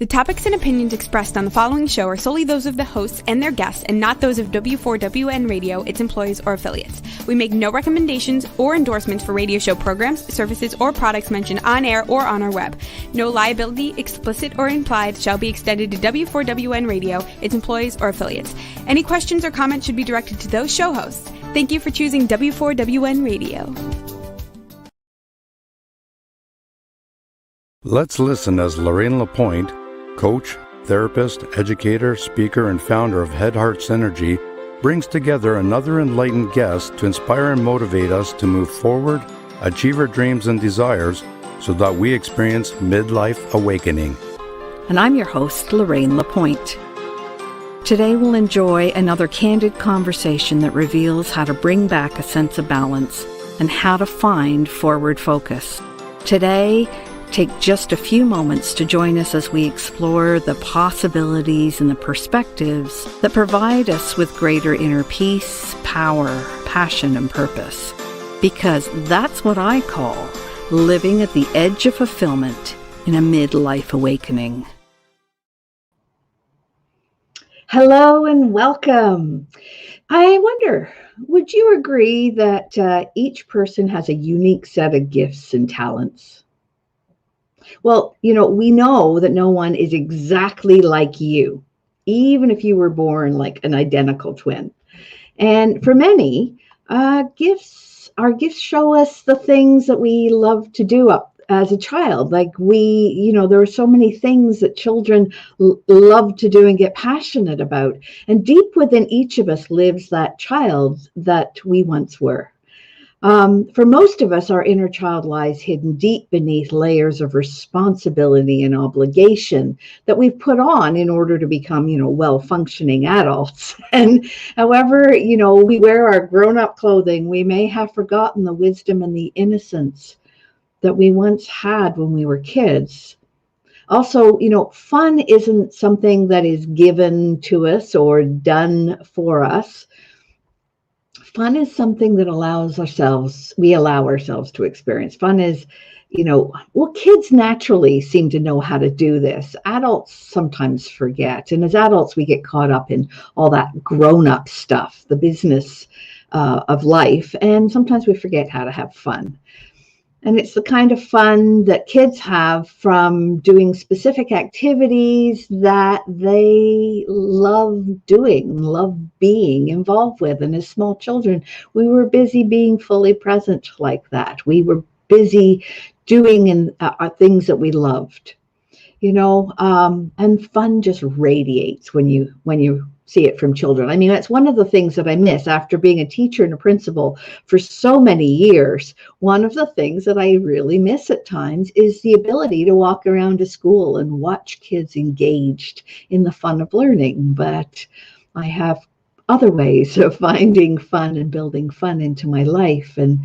The topics and opinions expressed on the following show are solely those of the hosts and their guests and not those of W4WN Radio, its employees, or affiliates. We make no recommendations or endorsements for radio show programs, services, or products mentioned on air or on our web. No liability, explicit or implied, shall be extended to W4WN Radio, its employees, or affiliates. Any questions or comments should be directed to those show hosts. Thank you for choosing W4WN Radio. Let's listen as Lorraine Lapointe, coach, therapist, educator, speaker, and founder of Head Heart Synergy, brings together another enlightened guest to inspire and motivate us to move forward, achieve our dreams and desires, so that we experience midlife awakening. And I'm your host, Lorraine Lapointe. Today we'll enjoy another candid conversation that reveals how to bring back a sense of balance and how to find forward focus. Today, take just a few moments to join us as we explore the possibilities and the perspectives that provide us with greater inner peace, power, passion, and purpose. Because that's what I call living at the edge of fulfillment in a midlife awakening. Hello and welcome. I wonder, would you agree that each person has a unique set of gifts and talents? Well, we know that no one is exactly like you, even if you were born like an identical twin. And for many, our gifts show us the things that we love to do as a child. Like there are so many things that children love to do and get passionate about. And deep within each of us lives that child that we once were. For most of us, our inner child lies hidden deep beneath layers of responsibility and obligation that we've put on in order to become, well-functioning adults. And however, we wear our grown-up clothing, we may have forgotten the wisdom and the innocence that we once had when we were kids. Also, fun isn't something that is given to us or done for us. Fun is something that we allow ourselves to experience. Fun is, kids naturally seem to know how to do this. Adults sometimes forget. And as adults, we get caught up in all that grown-up stuff, the business of life. And sometimes we forget how to have fun. And it's the kind of fun that kids have from doing specific activities that they love doing, love being involved with. And as small children, we were busy being fully present like that. We were busy doing things that we loved, and fun just radiates when you see it from children. I mean, that's one of the things that I miss after being a teacher and a principal for so many years. One of the things that I really miss at times is the ability to walk around a school and watch kids engaged in the fun of learning. But I have other ways of finding fun and building fun into my life. And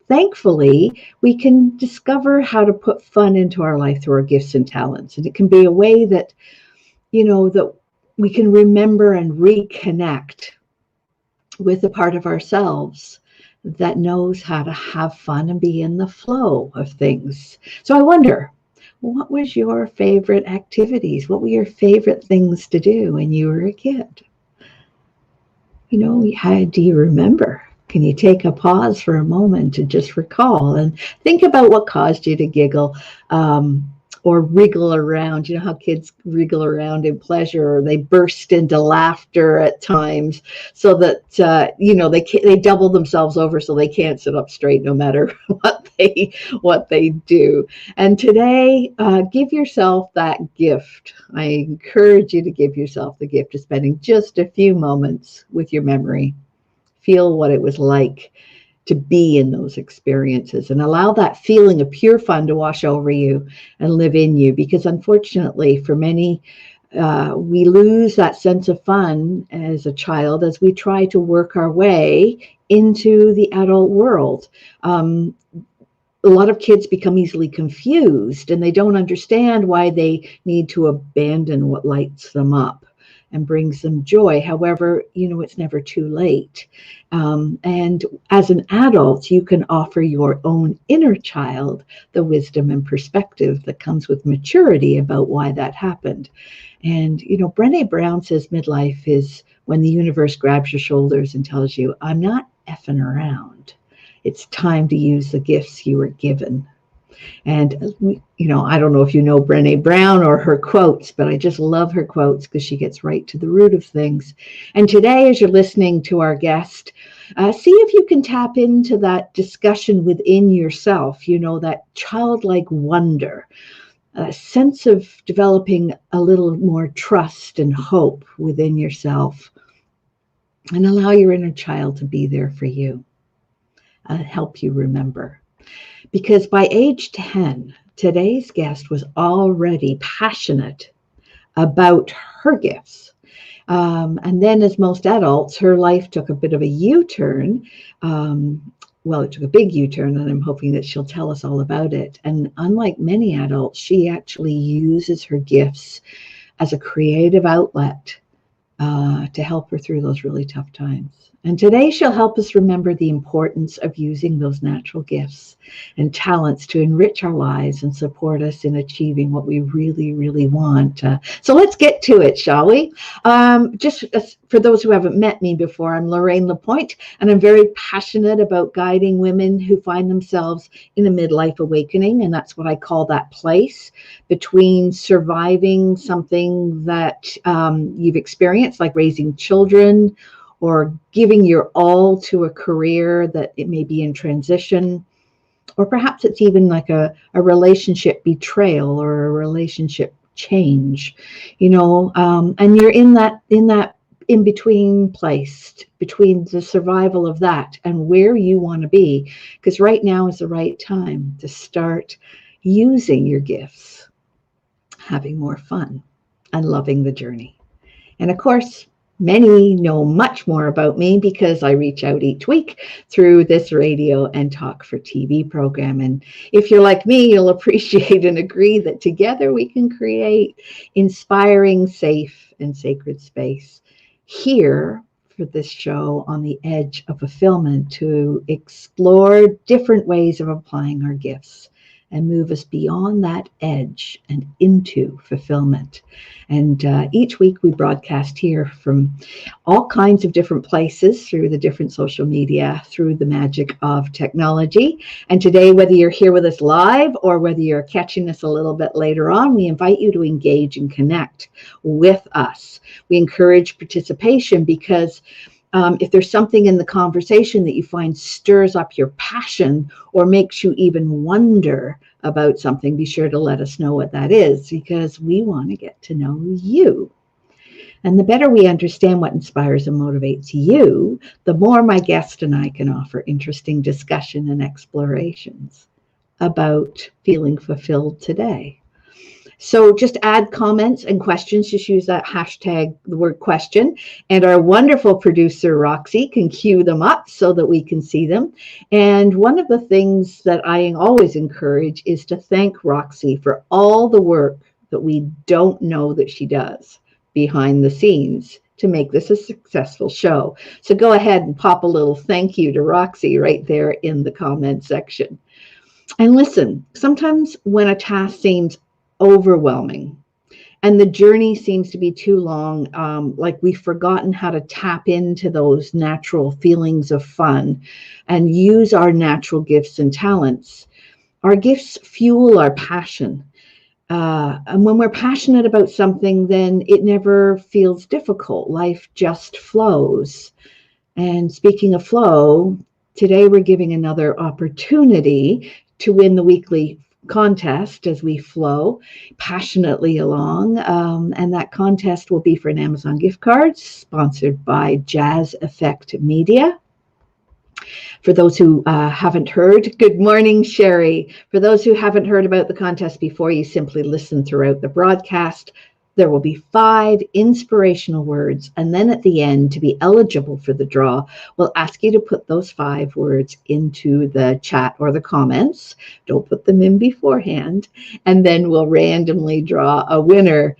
thankfully, we can discover how to put fun into our life through our gifts and talents. And it can be a way that, that we can remember and reconnect with a part of ourselves that knows how to have fun and be in the flow of things. So I wonder, what was your favorite activities? What were your favorite things to do when you were a kid? How do you remember? Can you take a pause for a moment to just recall and think about what caused you to giggle? Or wriggle around. You know how kids wriggle around in pleasure, or they burst into laughter at times, so that they double themselves over so they can't sit up straight no matter what they do. And today, give yourself that gift. I encourage you to give yourself the gift of spending just a few moments with your memory. Feel what it was like to be in those experiences, and allow that feeling of pure fun to wash over you and live in you. Because unfortunately, for many, we lose that sense of fun as a child as we try to work our way into the adult world. A lot of kids become easily confused, and they don't understand why they need to abandon what lights them up. and brings them joy. However, it's never too late. And as an adult, you can offer your own inner child the wisdom and perspective that comes with maturity about why that happened. And, Brené Brown says midlife is when the universe grabs your shoulders and tells you, I'm not effing around. It's time to use the gifts you were given. And, I don't know if you know Brené Brown or her quotes, but I just love her quotes because she gets right to the root of things. And today, as you're listening to our guest, see if you can tap into that discussion within yourself, that childlike wonder, a sense of developing a little more trust and hope within yourself, and allow your inner child to be there for you, help you remember. Because by age 10, today's guest was already passionate about her gifts. And then, as most adults, her life took a bit of a U-turn. It took a big U-turn, and I'm hoping that she'll tell us all about it. And unlike many adults, she actually uses her gifts as a creative outlet to help her through those really tough times. And today she'll help us remember the importance of using those natural gifts and talents to enrich our lives and support us in achieving what we really, really want. So let's get to it, shall we? Just for those who haven't met me before, I'm Lorraine Lapointe, and I'm very passionate about guiding women who find themselves in a midlife awakening. And that's what I call that place between surviving something that you've experienced, like raising children, or giving your all to a career that it may be in transition, or perhaps it's even like a relationship betrayal or a relationship change, and you're in that in between place between the survival of that and where you want to be, because right now is the right time to start using your gifts, having more fun, and loving the journey. And of course, many know much more about me because I reach out each week through this radio and talk for TV program. And if you're like me, you'll appreciate and agree that together we can create inspiring, safe, and sacred space here for this show on the edge of fulfillment to explore different ways of applying our gifts and move us beyond that edge and into fulfillment. And each week we broadcast here from all kinds of different places through the different social media, through the magic of technology. And today, whether you're here with us live or whether you're catching us a little bit later on, we invite you to engage and connect with us. We encourage participation because if there's something in the conversation that you find stirs up your passion or makes you even wonder about something, be sure to let us know what that is, because we want to get to know you. And the better we understand what inspires and motivates you, the more my guest and I can offer interesting discussion and explorations about feeling fulfilled today. So just add comments and questions. Just use that hashtag, the word question. And our wonderful producer, Roxy, can cue them up so that we can see them. And one of the things that I always encourage is to thank Roxy for all the work that we don't know that she does behind the scenes to make this a successful show. So go ahead and pop a little thank you to Roxy right there in the comment section. And listen, sometimes when a task seems overwhelming and the journey seems to be too long, like we've forgotten how to tap into those natural feelings of fun and use our natural gifts and talents. Our gifts fuel our passion. And when we're passionate about something, then it never feels difficult. Life just flows. And speaking of flow, today we're giving another opportunity to win the weekly contest as we flow passionately along. And that contest will be for an Amazon gift card sponsored by Jazz Effect Media. For those who haven't heard, good morning, Sherry. For those who haven't heard about the contest before, you simply listen throughout the broadcast. There will be 5 inspirational words, and then at the end, to be eligible for the draw, we'll ask you to put those 5 words into the chat or the comments. Don't put them in beforehand, and then we'll randomly draw a winner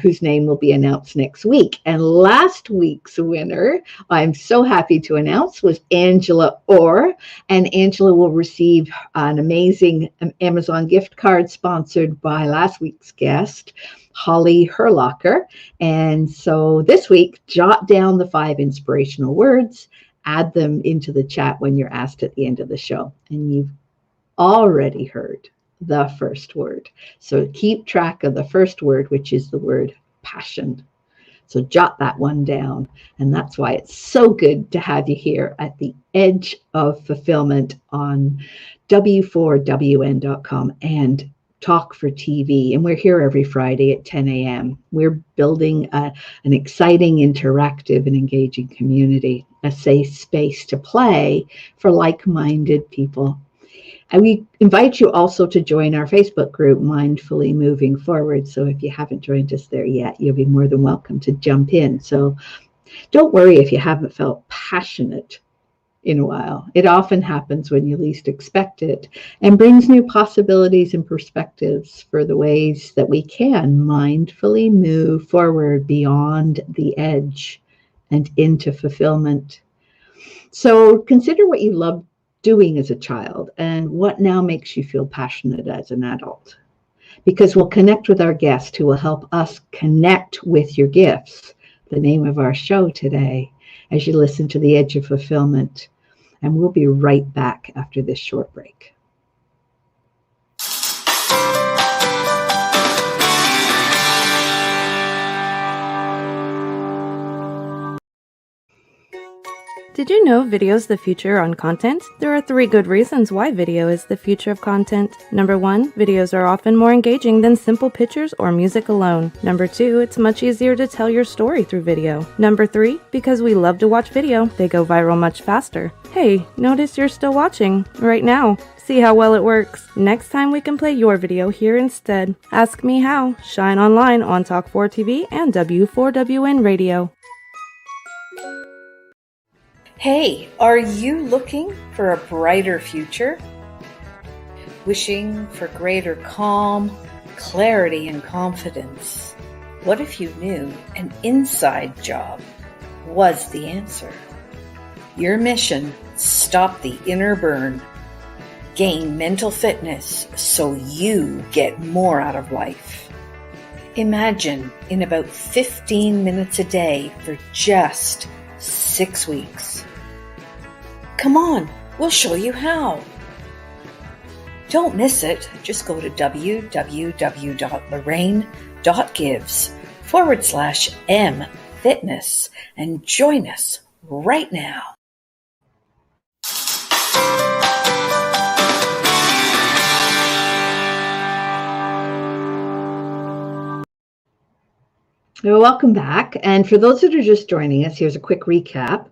whose name will be announced next week. And last week's winner, I'm so happy to announce, was Angela Orr. And Angela will receive an amazing Amazon gift card sponsored by last week's guest, Holly Herlocker. And so this week, jot down the 5 inspirational words, add them into the chat when you're asked at the end of the show. And you've already heard the first word. So keep track of the first word, which is the word passion. So jot that one down. And that's why it's so good to have you here at the Edge of Fulfillment on W4WN.com and Talk for TV. And we're here every Friday at 10 a.m. We're building an exciting, interactive, and engaging community, a safe space to play for like-minded people. And we invite you also to join our Facebook group, Mindfully Moving Forward. So if you haven't joined us there yet, you'll be more than welcome to jump in. So don't worry if you haven't felt passionate in a while. It often happens when you least expect it and brings new possibilities and perspectives for the ways that we can mindfully move forward beyond the edge and into fulfillment. So consider what you loved doing as a child and what now makes you feel passionate as an adult, because we'll connect with our guest who will help us connect with your gifts, the name of our show today, as you listen to The Edge of Fulfillment. And we'll be right back after this short break. Did you know video is the future on content? There are 3 good reasons why video is the future of content. Number 1, videos are often more engaging than simple pictures or music alone. Number 2, it's much easier to tell your story through video. Number 3, because we love to watch video, they go viral much faster. Hey, notice you're still watching right now. See how well it works. Next time we can play your video here instead. Ask me how. Shine online on Talk 4 TV and W4WN Radio. Hey, are you looking for a brighter future? Wishing for greater calm, clarity, and confidence? What if you knew an inside job was the answer? Your mission: stop the inner burn, gain mental fitness so you get more out of life. Imagine in about 15 minutes a day for just 6 weeks. Come on, we'll show you how. Don't miss it. Just go to www.lorraine.gives/M-Fitness and join us right now. Welcome back. And for those that are just joining us, here's a quick recap.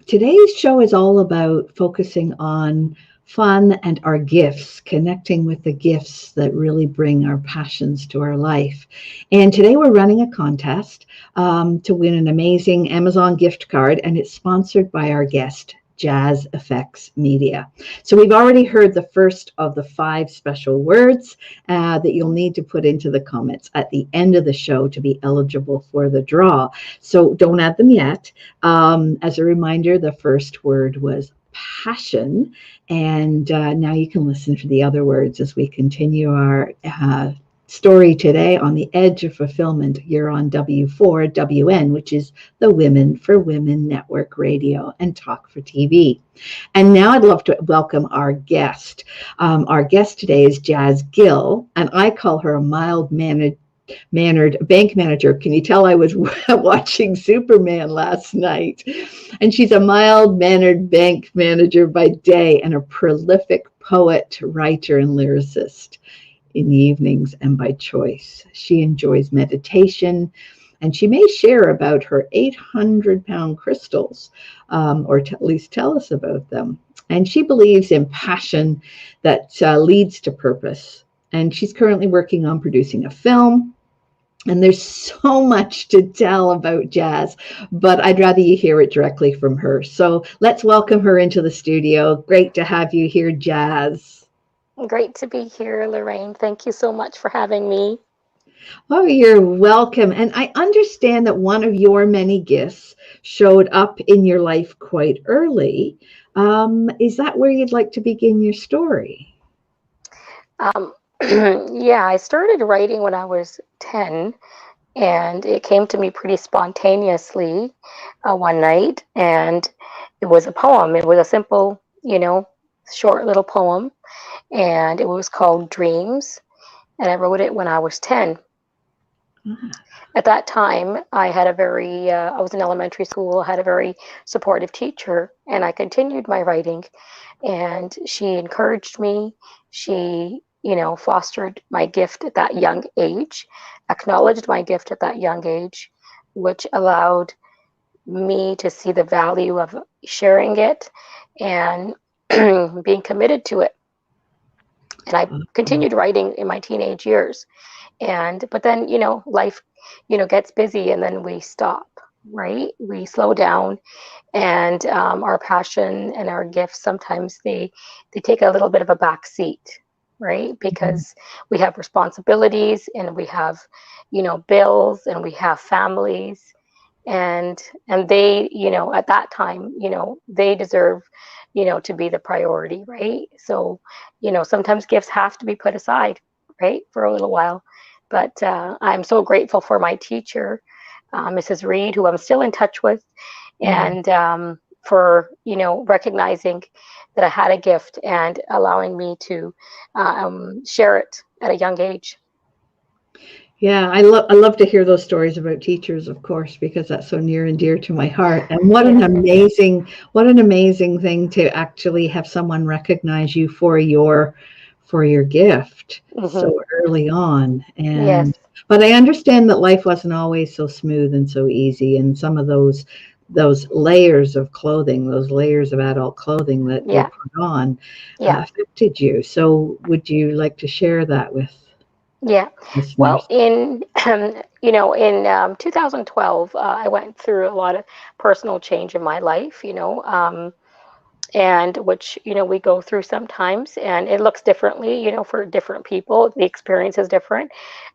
Today's show is all about focusing on fun and our gifts, connecting with the gifts that really bring our passions to our life. And today we're running a contest to win an amazing Amazon gift card, and it's sponsored by our guest, Jazz Effects Media. So we've already heard the first of the 5 special words that you'll need to put into the comments at the end of the show to be eligible for the draw. So don't add them yet. As a reminder, the first word was passion. And now you can listen to the other words as we continue our story today on the Edge of Fulfillment here on W4WN, which is the Women4 Women Network Radio and Talk for TV. And now I'd love to welcome our guest. Our guest today is Jaz Gill, and I call her a mild-mannered bank manager. Can you tell I was watching Superman last night? And she's a mild-mannered bank manager by day and a prolific poet, writer, and lyricist in the evenings and by choice. She enjoys meditation, and she may share about her 800-pound crystals, or at least tell us about them. And she believes in passion that leads to purpose. And she's currently working on producing a film. And there's so much to tell about Jaz, but I'd rather you hear it directly from her. So let's welcome her into the studio. Great to have you here, Jaz. Great to be here, Lorraine. Thank you so much for having me. Oh, you're welcome. And I understand that one of your many gifts showed up in your life quite early. Is that where you'd like to begin your story? Yeah, I started writing when I was 10, and it came to me pretty spontaneously one night. And it was a poem. It was a simple, short little poem, and it was called Dreams. And I wrote it when I was 10. At that time, I was in elementary school, had a very supportive teacher, and I continued my writing. And she encouraged me. She, fostered my gift at that young age, acknowledged my gift at that young age, which allowed me to see the value of sharing it and being committed to it. And I continued writing in my teenage years. But then, life, gets busy, and then we stop, right? We slow down, and our passion and our gifts, sometimes they take a little bit of a back seat, right? Because we have responsibilities, and we have, bills, and we have families, and they, at that time, they deserve, to be the priority, right? So, sometimes gifts have to be put aside, right, for a little while. But I'm so grateful for my teacher, Mrs. Reed, who I'm still in touch with, and for, recognizing that I had a gift and allowing me to share it at a young age. Yeah, I love to hear those stories about teachers, of course, because that's so near and dear to my heart. And what an amazing thing to actually have someone recognize you for your gift so early on. Yes. But I understand that life wasn't always so smooth and so easy, and some of those layers of clothing, those layers of adult clothing that you put on affected you. So would you like to share that with Yeah. listeners? Well, in in 2012, I went through a lot of personal change in my life, and which, we go through sometimes, and it looks differently, for different people. The experience is different.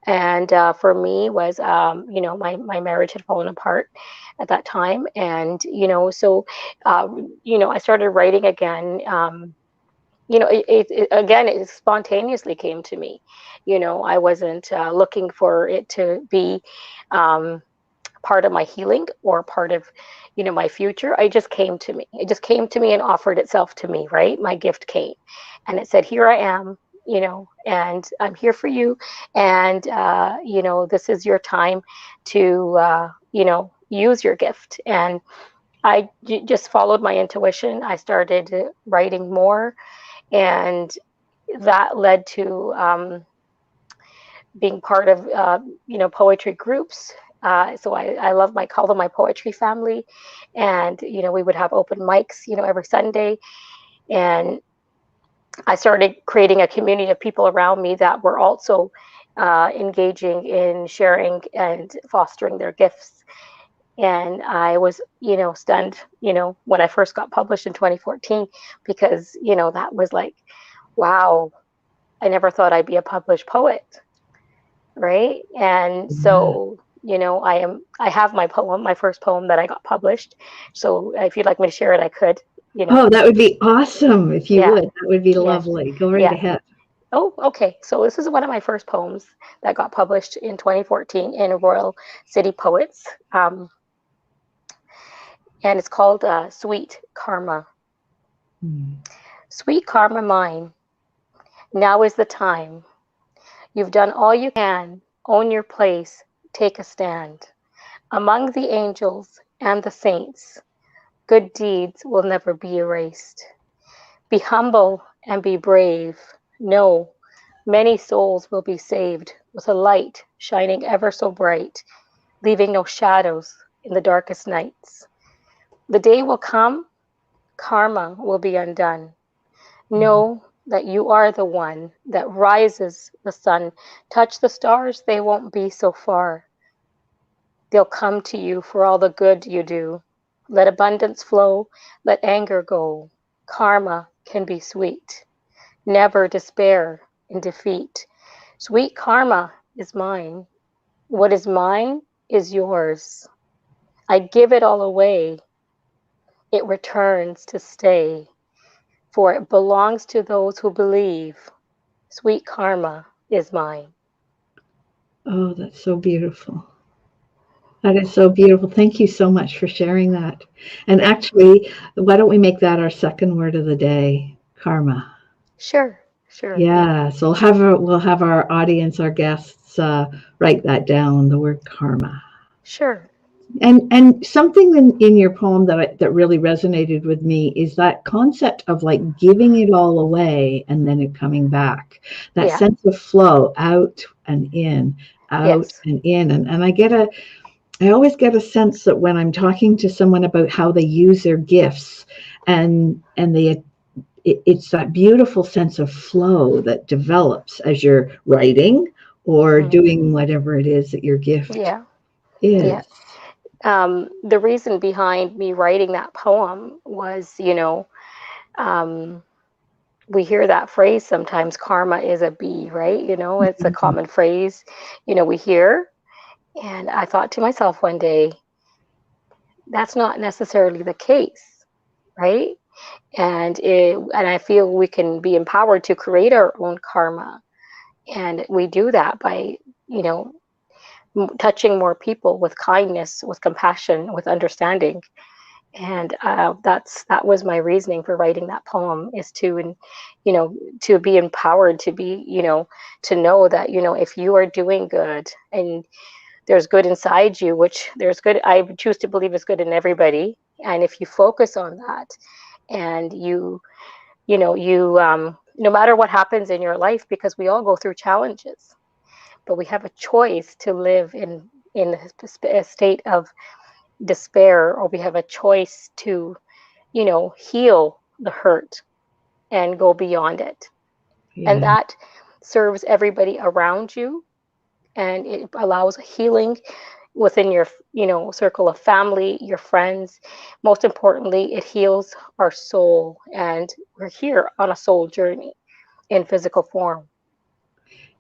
And for me was, my marriage had fallen apart at that time, and so I started writing again. Again, it spontaneously came to me. I wasn't looking for it to be um, part of my healing or part of, my future. It just came to me. It just came to me and offered itself to me, right? My gift came, and it said, "Here I am, and I'm here for you, and this is your time to, use your gift." And just followed my intuition. I started writing more, and that led to being part of poetry groups. So I love call them my poetry family, and we would have open mics every Sunday, and I started creating a community of people around me that were also engaging in sharing and fostering their gifts. And I was, stunned, when I first got published in 2014, because, that was like, wow, I never thought I'd be a published poet, right? And so, I have my poem, my first poem that I got published. So if you'd like me to share it, I could, Oh, that would be awesome if you Yeah. would. That would be Yes. lovely. Go right Yeah. ahead. Oh, okay. So this is one of my first poems that got published in 2014 in Royal City Poets. And it's called Sweet Karma. Sweet karma mine, now is the time. You've done all you can, own your place, take a stand. Among the angels and the saints, good deeds will never be erased. Be humble and be brave. Know, many souls will be saved with a light shining ever so bright, leaving no shadows in the darkest nights. The day will come, karma will be undone. Know that you are the one that rises the sun. Touch the stars, they won't be so far. They'll come to you for all the good you do. Let abundance flow, let anger go. Karma can be sweet. Never despair in defeat. Sweet karma is mine. What is mine is yours. I give it all away. It returns to stay, for it belongs to those who believe. Sweet karma is mine. Oh, that's so beautiful. That is so beautiful. Thank you so much for sharing that. And actually, why don't we make that our second word of the day? Karma. Sure, sure. Yeah, so we'll have our audience, our guests, write that down, the word karma. Sure. And something in your poem that really resonated with me is that concept of like giving it all away and then it coming back. That Yeah. sense of flow, out and in, out Yes. and in. And I always get a sense that when I'm talking to someone about how they use their gifts and it's that beautiful sense of flow that develops as you're writing or doing whatever it is that your gift Yeah. is. Yeah. The reason behind me writing that poem was, we hear that phrase sometimes, karma is a bee, right? It's a common phrase, we hear. And I thought to myself one day, that's not necessarily the case, right? And I feel we can be empowered to create our own karma. And we do that by, you know, touching more people with kindness, with compassion, with understanding. And that was my reasoning for writing that poem, is to be empowered, to be, to know that, if you are doing good and there's good inside you, which there's good, I choose to believe is good in everybody. And if you focus on that and no matter what happens in your life, because we all go through challenges, but we have a choice to live in a state of despair, or we have a choice to heal the hurt and go beyond it. And Yeah. that serves everybody around you, and it allows healing within your circle of family, your friends. Most importantly, it heals our soul, and we're here on a soul journey in physical form.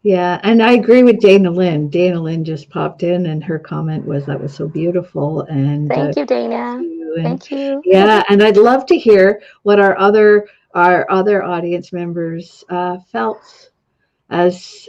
Yeah, and I agree with Dana Lynn. Dana Lynn just popped in, and her comment was that was so beautiful. And Thank you, thank Dana. you. And Thank you. yeah, and I'd love to hear what our other audience members felt as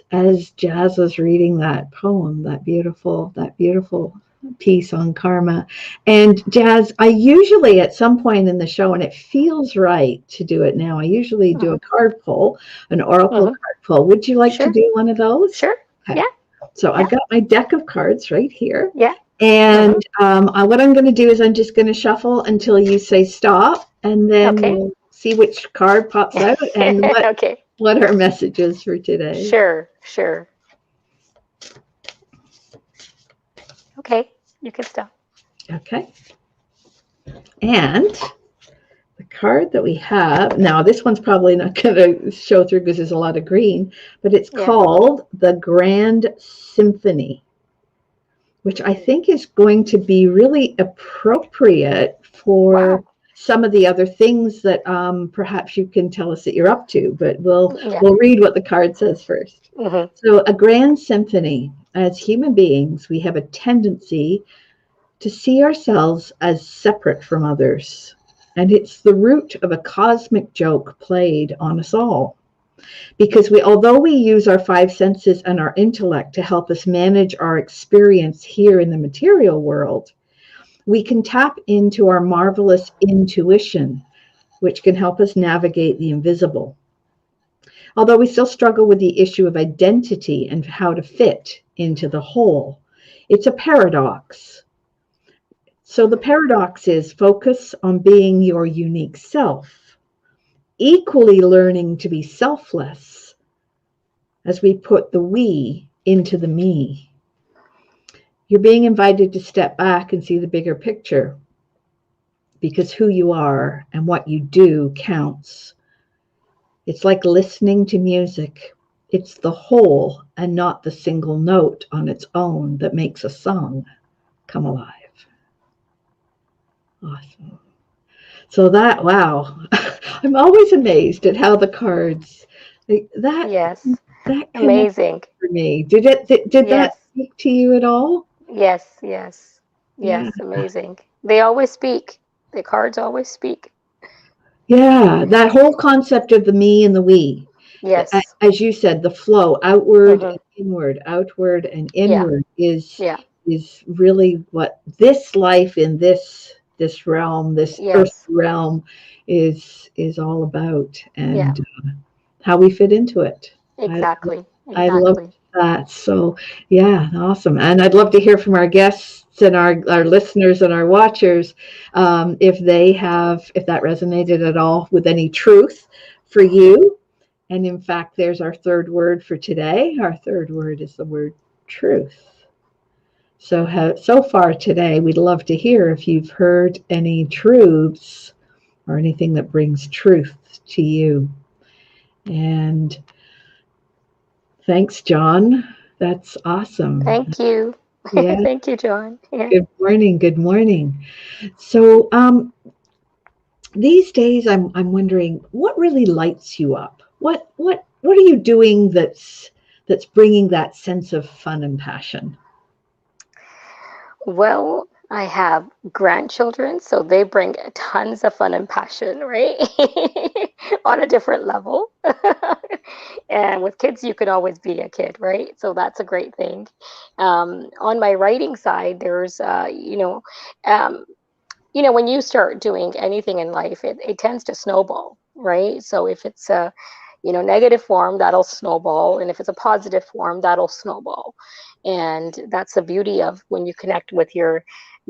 Jazz was reading that poem, that beautiful piece on karma. And Jazz, I usually at some point in the show, and it feels right to do it now, I usually do a card pull, an oracle Mhm. card pull. Would you like to Sure. do one of those? Sure. Okay. Yeah. So Yeah. I've got my deck of cards right here. Yeah. And Mhm. what I'm going to do is I'm just going to shuffle until you say stop, and then Okay. we'll see which card pops out and what Okay. what our message is for today. Sure. Sure. Okay. You can stop. Okay. And the card that we have now, this one's probably not going to show through because there's a lot of green, but it's Yeah. called the Grand Symphony, which I think is going to be really appropriate for Wow. some of the other things that perhaps you can tell us that you're up to. But we'll Yeah. we'll read what the card says first. Mhm. So, a grand symphony. As human beings, we have a tendency to see ourselves as separate from others. And it's the root of a cosmic joke played on us all. Because although we use our five senses and our intellect to help us manage our experience here in the material world, we can tap into our marvelous intuition, which can help us navigate the invisible. Although we still struggle with the issue of identity and how to fit into the whole, it's a paradox. So the paradox is focus on being your unique self, equally learning to be selfless as we put the we into the me. You're being invited to step back and see the bigger picture, because who you are and what you do counts. It's like listening to music. It's the whole and not the single note on its own that makes a song come alive. Awesome. So that, wow, I'm always amazed at how the cards, that Yes. that connected Amazing. for me. Did that Yes. speak to you at all? Yes. Yes. Yeah. Yes. Amazing. They always speak. The cards always speak. Yeah, that whole concept of the me and the we, Yes. as you said, the flow Mm-hmm. outward and Yeah. inward Yeah. is really what this life in this realm, this earth Yes. realm, is all about, Yeah. and how we fit into it. I Exactly. I love Exactly. that. So yeah, awesome. And I'd love to hear from our guests and our listeners and our watchers, if that resonated at all with any truth for you. And in fact, there's our third word for today. Our third word is the word truth. So far today, we'd love to hear if you've heard any truths or anything that brings truth to you. And thanks, John. That's awesome. Thank you. Yeah. Thank you, John. Yeah. Good morning. Good morning. So these days, I'm wondering what really lights you up. What are you doing that's bringing that sense of fun and passion? Well, I have grandchildren, so they bring tons of fun and passion, right? On a different level. And with kids, you can always be a kid, right? So that's a great thing. On my writing side, there's, um, when you start doing anything in life, it tends to snowball, right? So if it's a, negative form, that'll snowball. And if it's a positive form, that'll snowball. And that's the beauty of when you connect with your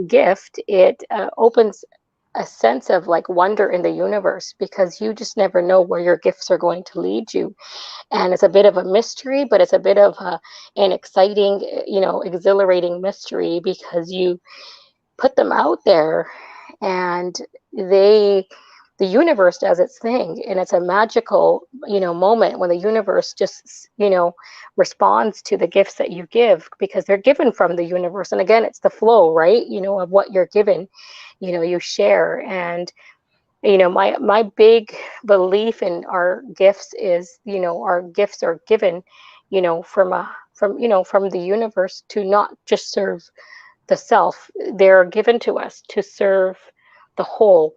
gift, it opens a sense of like wonder in the universe because you just never know where your gifts are going to lead you. And it's a bit of a mystery, but it's a bit of an exciting, exhilarating mystery because you put them out there and they the universe does its thing, and it's a magical moment when the universe just responds to the gifts that you give because they're given from the universe. And again, it's the flow, right, of what you're given, you share. And my big belief in our gifts is our gifts are given from the universe to not just serve the self. They're given to us to serve the whole.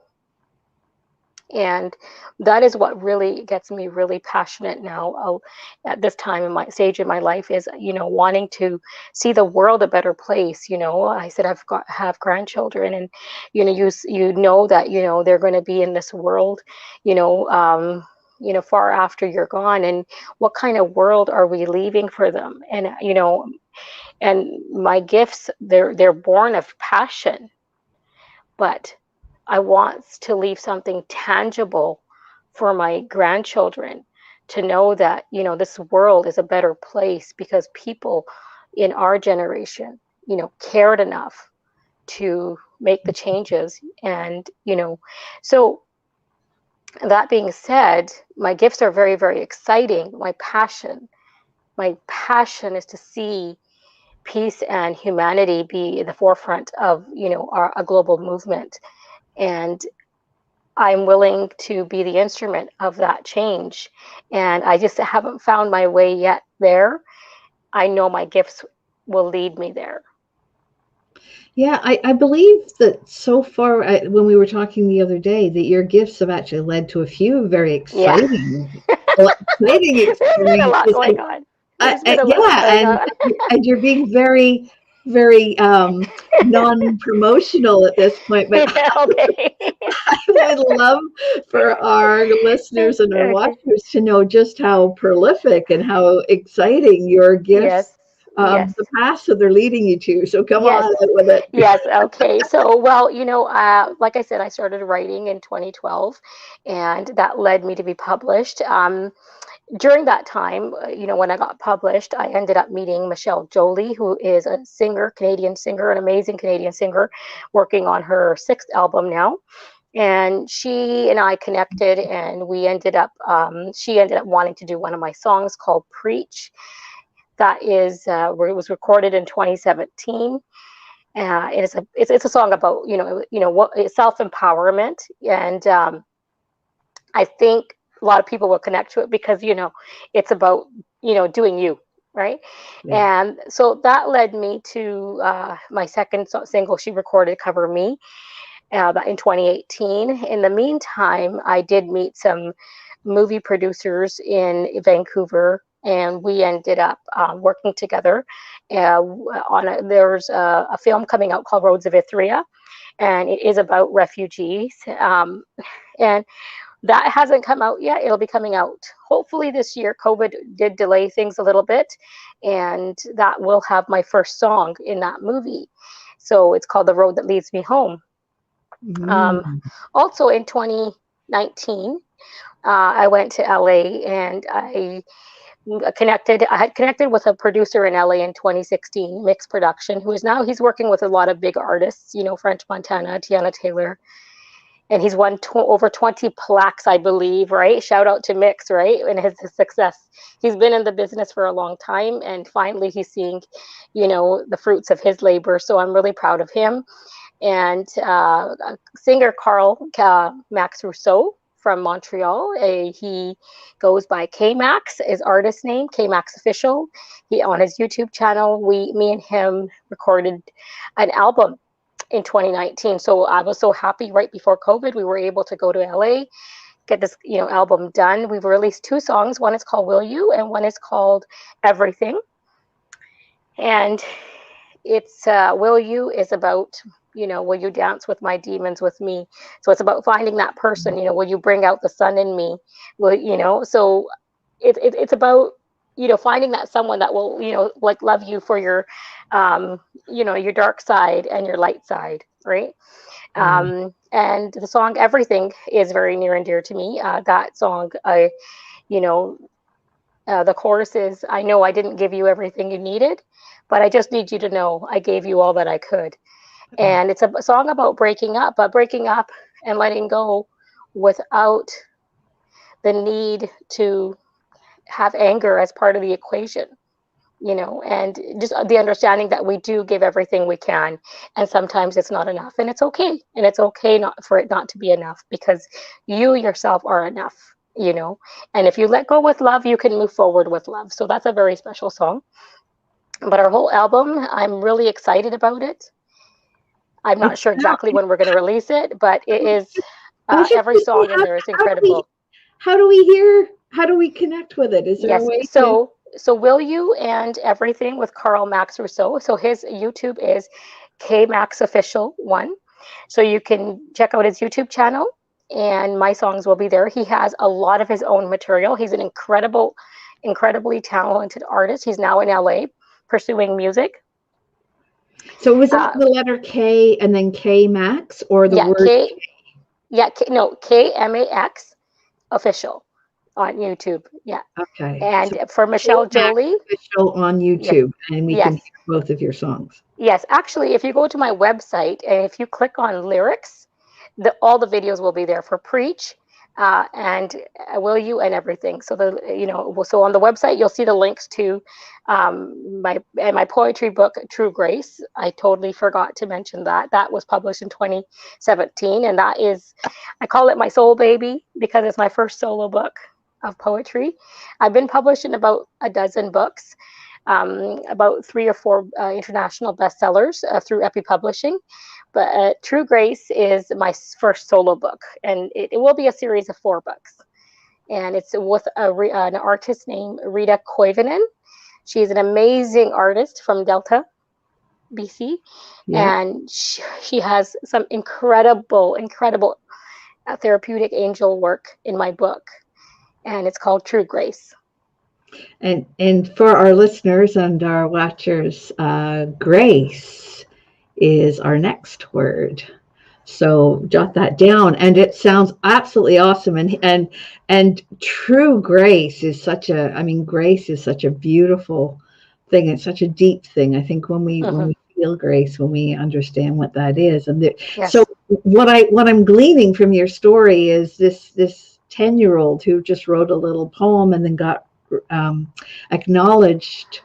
And that is what really gets me really passionate now, at this time in my stage in my life, is wanting to see the world a better place. I said have grandchildren, and you know that they're going to be in this world, far after you're gone. And what kind of world are we leaving for them? And my gifts, they're born of passion, but I want to leave something tangible for my grandchildren to know that this world is a better place because people in our generation cared enough to make the changes. And so that being said, my gifts are very, very exciting. My passion is to see peace and humanity be at the forefront of a global movement. And I'm willing to be the instrument of that change. And I just haven't found my way yet there. I know my gifts will lead me there. Yeah, I believe that so far, when we were talking the other day, that your gifts have actually led to a few very Yeah. exciting There's been a lot experiences. going on. There's been a lot Yeah, going on. and you're being very, very non-promotional at this point, but Okay. I would love for our listeners and our Okay. watchers to know just how prolific and how exciting your Yes. gifts Yes. the paths that they're leading you to. So come Yes. on with it. Yes. Okay. So, well, like I said, I started writing in 2012, and that led me to be published. During that time, when I got published, I ended up meeting Michelle Jolie, who is a singer, Canadian singer, an amazing Canadian singer, working on her sixth album now. And she and I connected, and we ended up, she ended up wanting to do one of my songs called Preach. That is, where it was recorded in 2017. It's a song about, what self-empowerment. And I think a lot of people will connect to it because, it's about, doing you, right? Yeah. And so that led me to my second single she recorded, Cover Me, in 2018. In the meantime, I did meet some movie producers in Vancouver, and we ended up working together there's a film coming out called Roads of Ithria, and it is about refugees. And that hasn't come out yet. It'll be coming out hopefully this year. COVID did delay things a little bit, and that will have my first song in that movie. So it's called The Road That Leads Me Home. Also in 2019, I went to LA, and I had connected with a producer in LA in 2016, Mix Production, he's working with a lot of big artists, French Montana, Tiana Taylor, and he's won over 20 plaques, I believe, right? Shout out to Mix, right? And his success. He's been in the business for a long time, and finally he's seeing, the fruits of his labor. So I'm really proud of him. And singer Carl Max Rousseau from Montreal. He goes by K-Max, his artist name, K-Max Official. On his YouTube channel, me and him recorded an album in 2019. So I was so happy. Right before COVID, we were able to go to LA, get this album done. We've released 2 songs. One is called Will You, and one is called Everything. And it's Will You is about, will you dance with my demons with me? So it's about finding that person, will you bring out the sun in me? So it's about, finding that someone that will, love you for your, your dark side and your light side, right? And the song Everything is very near and dear to me. That song, the chorus is, I know I didn't give you everything you needed, but I just need you to know I gave you all that I could. And it's a song about breaking up, and letting go without the need to have anger as part of the equation, and just the understanding that we do give everything we can, and sometimes it's not enough, and it's okay. And it's okay not for it not to be enough, because you yourself are enough, and if you let go with love, you can move forward with love. So that's a very special song. But our whole album, I'm really excited about it. I'm not sure exactly when we're going to release it, but it is every song in there is incredible. How do we connect with it? Is there a way so Will You and Everything with Carl Max Rousseau. So his YouTube is K-Max Official 1. So you can check out his YouTube channel, and my songs will be there. He has a lot of his own material. He's an incredibly talented artist. He's now in LA pursuing music. So was that the letter K and then K-Max, or the word K? Yeah, K-M-A-X Official on YouTube. Yeah. Okay. And so for Michelle Jolie. Official on YouTube, and we can hear both of your songs. Yes. Actually, if you go to my website and if you click on lyrics, all the videos will be there for Preach, and Will You and Everything. So so on the website you'll see the links to my poetry book, True Grace. I totally forgot to mention that was published in 2017, and that is, I call it my soul baby because it's my first solo book of poetry. I've been published in about a dozen books, about 3 or 4 international bestsellers through Epi Publishing. But True Grace is my first solo book, and it will be a series of 4 books. And it's with an artist named Rita Koivunen. She's an amazing artist from Delta, BC. Yeah. And she has some incredible therapeutic angel work in my book. And it's called True Grace. And for our listeners and our watchers, grace is our next word. So jot that down. And it sounds absolutely awesome. And true grace is grace is such a beautiful thing. It's such a deep thing. I think when we feel grace, when we understand what that is. And so what I'm gleaning from your story is this 10-year-old who just wrote a little poem and then got acknowledged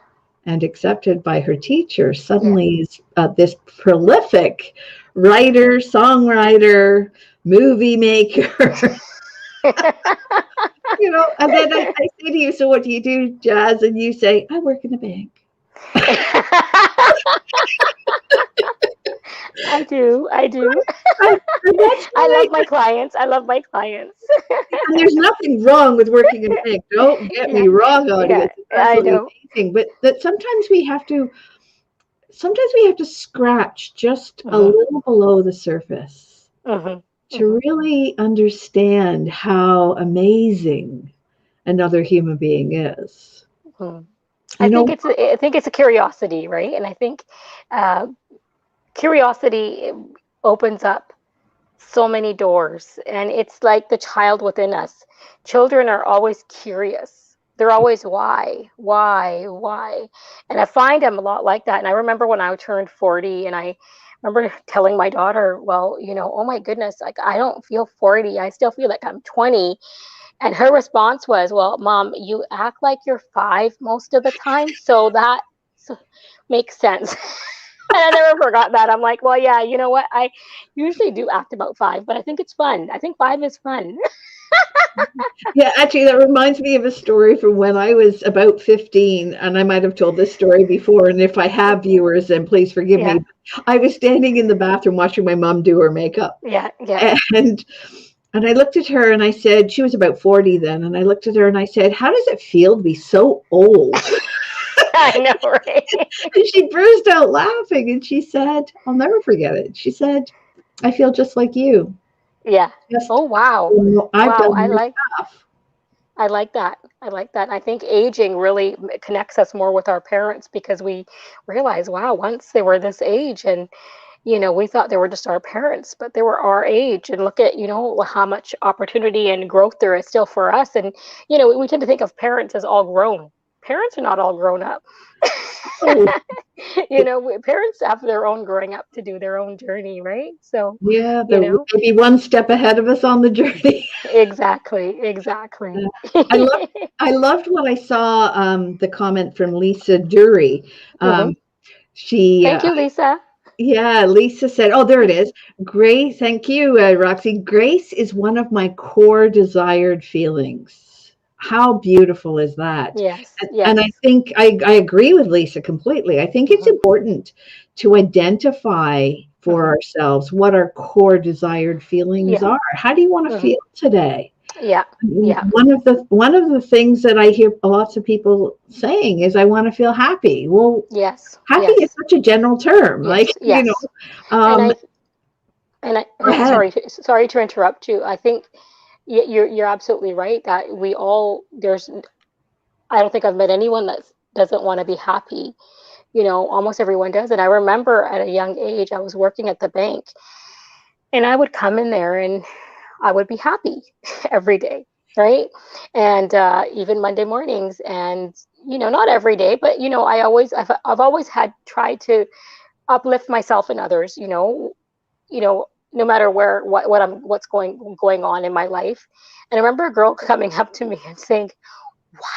and accepted by her teacher suddenly is this prolific writer, songwriter, movie maker. And then I say to you, so what do you do, Jazz? And you say, I work in a bank. I do. I love my clients. And there's nothing wrong with working in a bank. Don't get me wrong, audience. Yeah, I know. Amazing. But that sometimes we have to scratch just a little below the surface to really understand how amazing another human being is. I think it's a curiosity, right? And I think curiosity opens up so many doors, and it's like the child within us. Children are always curious. They're always why, and I find I'm a lot like that. And I remember when I turned 40, and I remember telling my daughter, well, oh my goodness, like I don't feel 40, I still feel like I'm 20. And her response was, well, Mom, you act like you're 5 most of the time, so that makes sense. And I never forgot that. I'm like, well, yeah, you know what? I usually do act about 5, but I think it's fun. I think 5 is fun. Yeah, actually, that reminds me of a story from when I was about 15, and I might have told this story before, and if I have, viewers, then please forgive me. I was standing in the bathroom watching my mom do her makeup. Yeah. And I looked at her and I said, she was about 40 then, and I looked at her and I said, how does it feel to be so old? I know, right? And she burst out laughing and she said, I'll never forget it. She said, I feel just like you. Yeah. Oh, wow. I've done I like that. I think aging really connects us more with our parents because we realize, wow, once they were this age and, we thought they were just our parents, but they were our age. And look at, how much opportunity and growth there is still for us. And, we tend to think of parents as all grown. Parents are not all grown up. Parents have their own growing up to do, their own journey, right? So yeah, maybe one step ahead of us on the journey. Exactly. I loved what I saw. The comment from Lisa Dury. Thank you, Lisa. Yeah, Lisa said, oh, there it is. Grace, thank you, Roxy. Grace is one of my core desired feelings. How beautiful is that? Yes. And I think I agree with Lisa completely. I think it's important to identify for ourselves what our core desired feelings are. How do you want to feel today? Yeah. One of the things that I hear lots of people saying is, I want to feel happy. Well, yes. Happy is such a general term. Sorry to interrupt you. I think you're absolutely right that I don't think I've met anyone that doesn't want to be happy. Almost everyone does. And I remember at a young age, I was working at the bank and I would come in there and I would be happy every day. Right. And even Monday mornings, and, not every day, but, I've always tried to uplift myself and others, no matter what's going on in my life. And I remember a girl coming up to me and saying,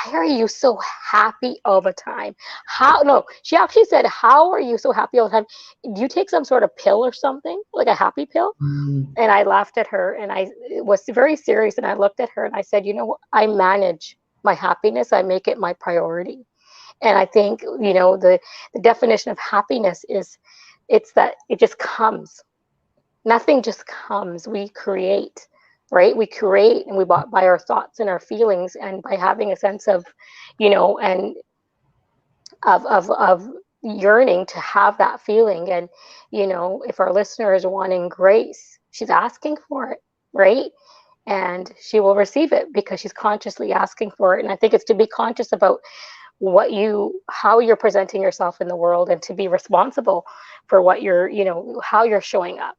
why are you so happy all the time? She actually said, how are you so happy all the time? Do you take some sort of pill or something, like a happy pill? And I laughed at her and I was very serious. And I looked at her and I said, I manage my happiness. I make it my priority. And I think, the definition of happiness is it's that it just comes. Nothing just comes. We create. Right? We create and we by our thoughts and our feelings, and by having a sense of, and of yearning to have that feeling. And, if our listener is wanting grace, she's asking for it, right? And she will receive it because she's consciously asking for it. And I think it's to be conscious about how you're presenting yourself in the world, and to be responsible for what how you're showing up,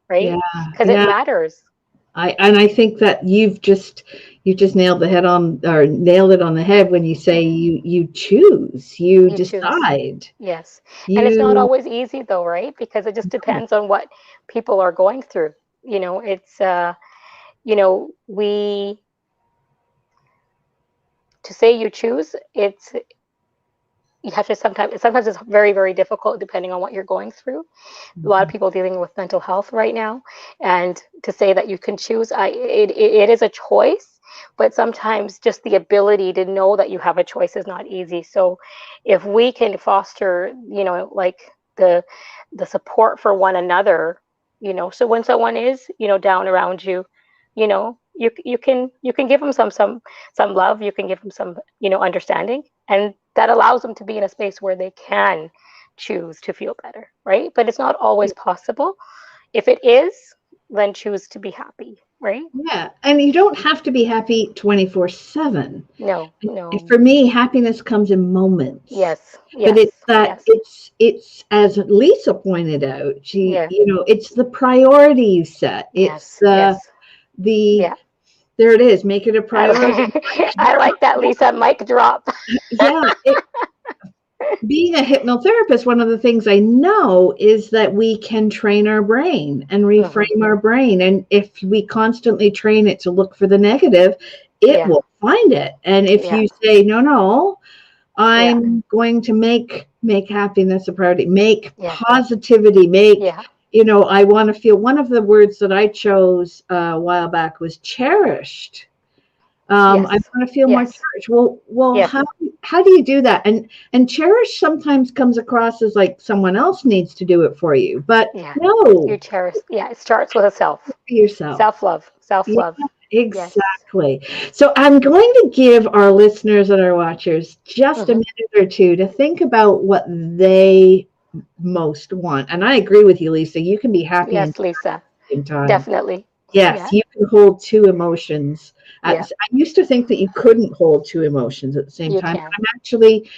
right? Because it matters. I think that you've just nailed it on the head when you say you choose, you decide. Yes. And it's not always easy though, right? Because it just depends on what people are going through. It's to say you choose, you have to sometimes it's very, very difficult depending on what you're going through. A lot of people dealing with mental health right now, and to say that you can choose, it is a choice, but sometimes just the ability to know that you have a choice is not easy. So if we can foster, like the support for one another, so when someone is, down around you, you can give them some love, you can give them some, understanding, and that allows them to be in a space where they can choose to feel better, right? But it's not always possible. If it is, then choose to be happy, right? Yeah. And you don't have to be happy 24/7. No. For me, happiness comes in moments. Yes. But it's that Yes. it's as Lisa pointed out, Yeah. it's the priority you set. It's Yes. the Yeah. there it is. Make it a priority. I like that, Lisa. Mic drop. Yeah. Being a hypnotherapist, one of the things I know is that we can train our brain and reframe our brain. And if we constantly train it to look for the negative, it will find it. And if you say, no, I'm going to make happiness a priority, make positivity, I want to feel, one of the words that I chose a while back was cherished. I want to feel more cherished. Well, how do you do that? And cherish sometimes comes across as like someone else needs to do it for you, but no, you cherish. Yeah, it starts with a self. Yourself. Self-love. Yeah, exactly. So I'm going to give our listeners and our watchers just a minute or two to think about what they most want. And I agree with you, Lisa. You can be happy Yes, Lisa. at the same time. Definitely. Yes, you can hold two emotions. I used to think that you couldn't hold two emotions at the same time. I'm actually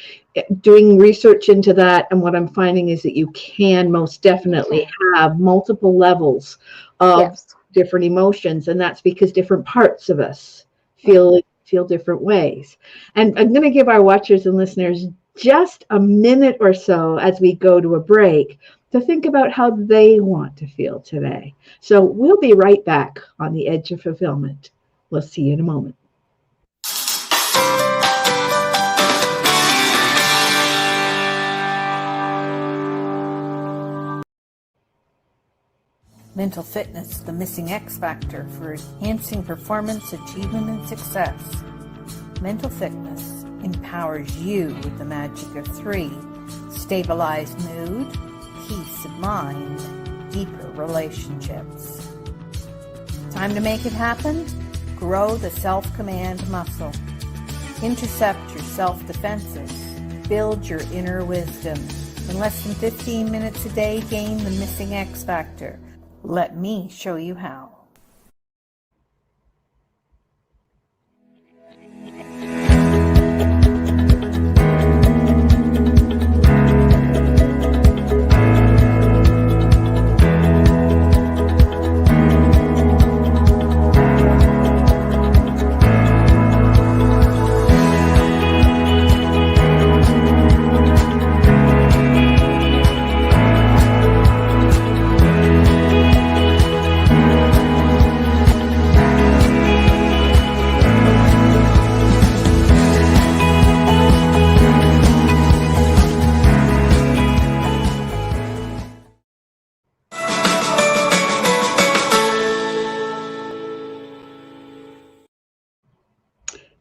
doing research into that, and what I'm finding is that you can most definitely have multiple levels of different emotions, and that's because different parts of us feel different ways. And I'm going to give our watchers and listeners just a minute or so as we go to a break to think about how they want to feel today. So we'll be right back on the Edge of Fulfillment. We'll see you in a moment. Mental fitness, the missing X factor for enhancing performance, achievement, and success. Mental fitness empowers you with the magic of 3: stabilized mood, peace of mind, deeper relationships. Time to make it happen? Grow the self-command muscle. Intercept your self-defenses. Build your inner wisdom. In less than 15 minutes a day, gain the missing X factor. Let me show you how.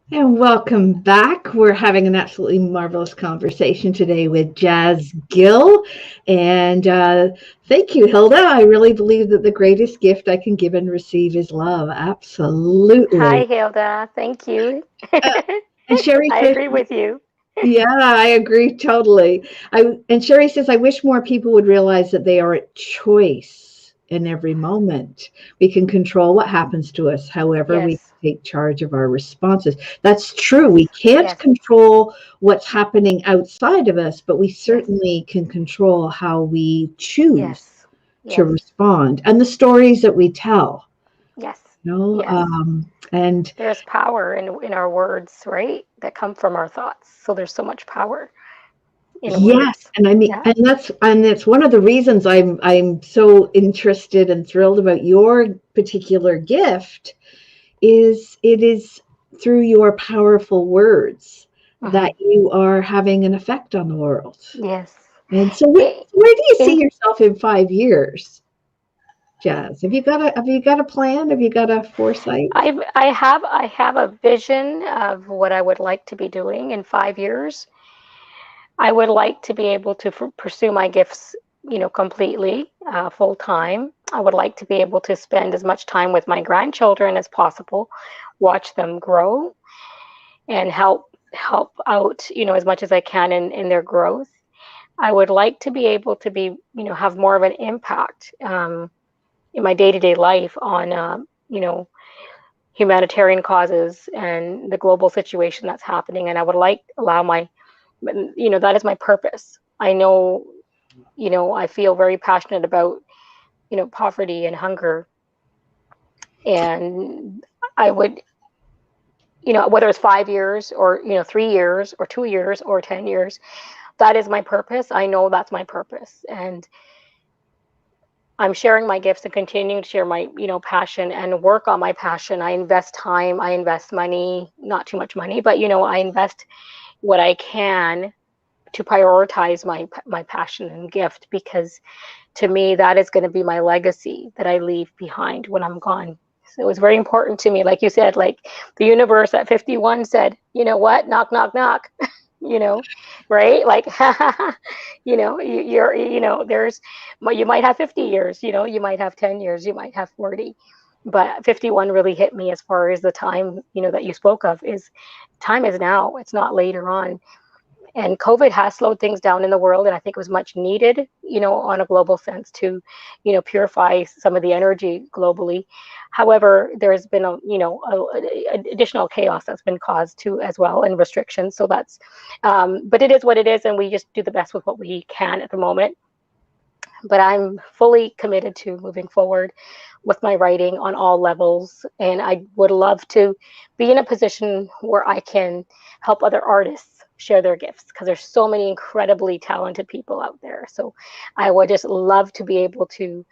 And welcome back. We're having an absolutely marvelous conversation today with Jaz Gill. And thank you, Hilda. I really believe that the greatest gift I can give and receive is love. Absolutely. Hi, Hilda. Thank you. And Sherry I agree with you. Yeah, I agree totally. And Sherry says, I wish more people would realize that they are at choice in every moment. We can control what happens to us. However, we take charge of our responses. That's true. We can't control what's happening outside of us, but we certainly can control how we choose to respond and the stories that we tell. Yes. And there's power in our words, right? That come from our thoughts. So there's so much power. in Yes, words. and I mean, Yeah. and it's one of the reasons I'm so interested and thrilled about your particular gift is it is through your powerful words Hmm. that you are having an effect on the world. Yes. And so I- where do you In see yourself in 5 years, Jazz? Have you got a plan? Have you got a foresight? I have a vision of what I would like to be doing in 5 years. I would like to be able to pursue my gifts, completely, full time. I would like to be able to spend as much time with my grandchildren as possible, watch them grow, and help out, as much as I can in their growth. I would like to be able to have more of an impact, in my day to day life on, humanitarian causes and the global situation that's happening. And I would like allow that is my purpose. I know, I feel very passionate about, poverty and hunger. And I would, whether it's 5 years or, 3 years or 2 years or 10 years, that is my purpose. I know that's my purpose. And I'm sharing my gifts and continuing to share my, passion and work on my passion. I invest time, I invest money, not too much money, but, I invest what I can to prioritize my passion and gift, because to me that is going to be my legacy that I leave behind when I'm gone. So it was very important to me, like you said, like the universe at 51 said, you know what, knock knock knock. you know right, like there's, you might have 50 years, you might have 10 years, you might have 40, but 51 really hit me as far as the time, that you spoke of. Is time is now, it's not later on. And COVID has slowed things down in the world, and I think it was much needed, on a global sense to, purify some of the energy globally. However, there's been additional chaos that's been caused too as well, and restrictions. So that's, but it is what it is, and we just do the best with what we can at the moment. But I'm fully committed to moving forward with my writing on all levels, and I would love to be in a position where I can help other artists share their gifts, because there's so many incredibly talented people out there. So I would just love to be able to,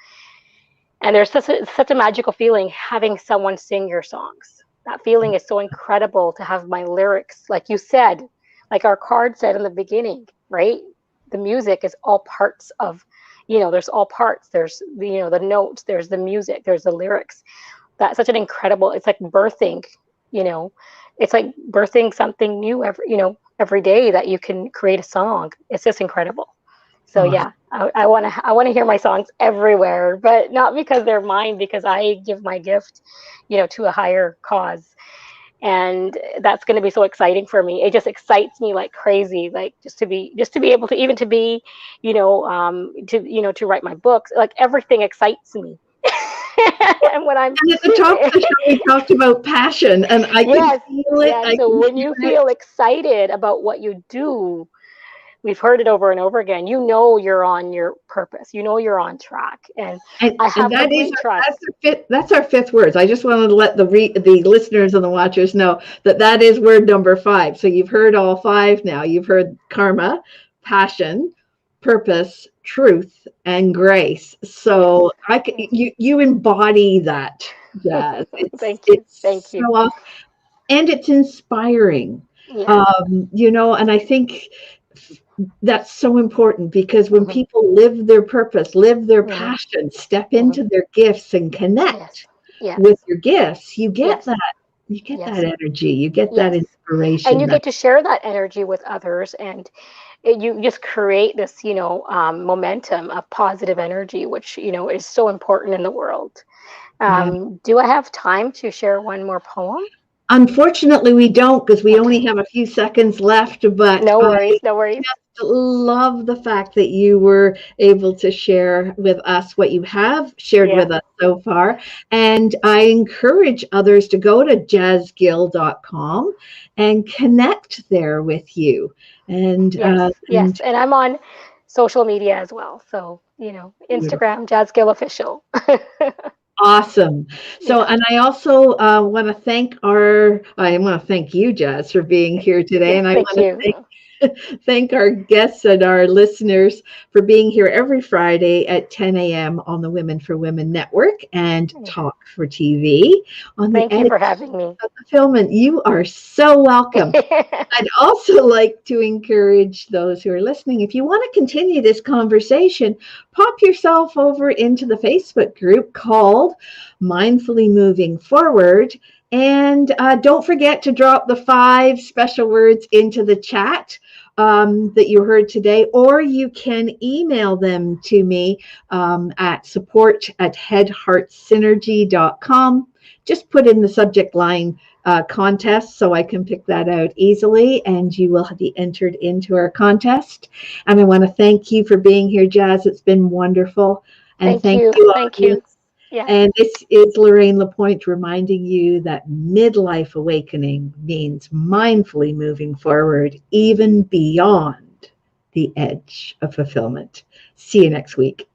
and there's such a magical feeling having someone sing your songs. That feeling is so incredible, to have my lyrics, like you said, like our card said in the beginning, right? The music is all parts of, there's all parts. There's the notes, there's the music, there's the lyrics. That's such an incredible, it's like birthing, you know, it's like birthing something new every day, that you can create a song. It's just incredible. So Oh, yeah, I want to hear my songs everywhere, but not because they're mine, because I give my gift, to a higher cause. And that's going to be so exciting for me. It just excites me like crazy, like just to be able to, even to be, to write my books, like everything excites me. And when I'm and at the top of the show, we talked about passion, and I can yes, feel it. yes. I So can when hear you it. feel excited about what you do, we've heard it over and over again. You're on your purpose. You're on track, and I And have that is complete trust. that's our fifth words. I just wanted to let the listeners and the watchers know that is word number 5. So you've heard all 5 now. You've heard karma, passion, purpose, truth, and grace. So you embody that, Jazz. Thank you, thank It's you. so awesome, and it's inspiring. Yeah. And I think that's so important, because when Hmm. people live their purpose, live their Hmm. passion, step Hmm. into their gifts and Yes, connect yes, with your gifts, you get yes, that. You get that yes, energy. You get that yes. And inspiration. you That get to share that energy with others, and you just create this, momentum of positive energy, which, is so important in the world. yeah. Do I have time to share one more poem? Unfortunately, we don't, because we only Okay. have a few seconds left. But No I worries, no worries. love the fact that you were able to share with us what you have shared Yeah. with us so far. And I encourage others to go to jazzgill.com and connect there with you. And, Yes, and yes. And I'm on social media as well. So, beautiful. Instagram, Jaz Gill Official. Awesome. So, Yeah. and I also want to thank you, Jazz, for being here today. Yes, And I thank want to thank you. thank our guests and our listeners for being here every Friday at 10 a.m. on the Women4 Women network and Talk for TV on the Thank you for having me. fulfillment. You are so welcome. I'd also like to encourage those who are listening, if you want to continue this conversation, pop yourself over into the Facebook group called Mindfully Moving Forward. And don't forget to drop the 5 special words into the chat that you heard today, or you can email them to me at support@headheartsynergy.com. Just put in the subject line contest so I can pick that out easily, and you will be entered into our contest. And I want to thank you for being here, Jaz. It's been wonderful. And thank you, Thank audience. you. Yeah. And this is Lorraine Lapointe reminding you that midlife awakening means mindfully moving forward, even beyond the edge of fulfillment. See you next week.